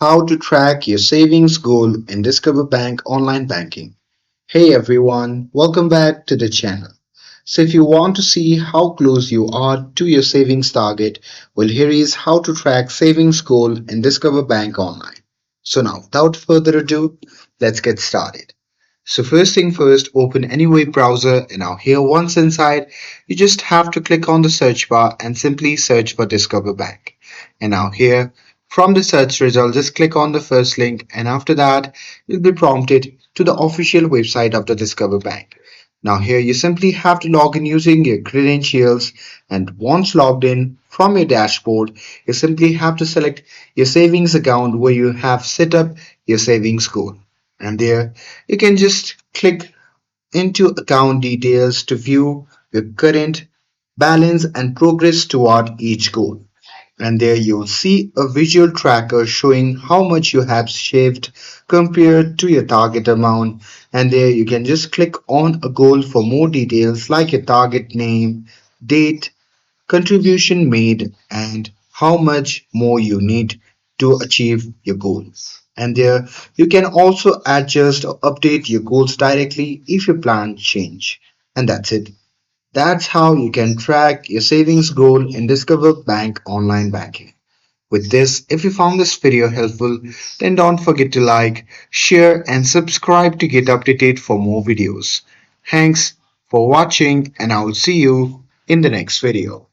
How to track your savings goal in Discover Bank online banking. Hey everyone, welcome back to the channel. So if you want to see how close you are to your savings target, well here is how to track savings goal in Discover Bank online. So now without further ado, let's get started. So first thing first, open any web browser and now here once inside, you just have to click on the search bar and simply search for Discover Bank. And now here, from the search result, just click on the first link and after that, you'll be prompted to the official website of the Discover Bank. Now here you simply have to log in using your credentials and once logged in from your dashboard, you simply have to select your savings account where you have set up your savings goal. And there you can just click into account details to view your current balance and progress toward each goal. And there you'll see a visual tracker showing how much you have saved compared to your target amount. And there you can just click on a goal for more details like your target name, date, contribution made, and how much more you need to achieve your goals. And there you can also adjust or update your goals directly if your plans change. And that's it. That's how you can track your savings goal in Discover Bank online banking. With this, if you found this video helpful, then don't forget to like, share, and subscribe to get updated for more videos. Thanks for watching, and I will see you in the next video.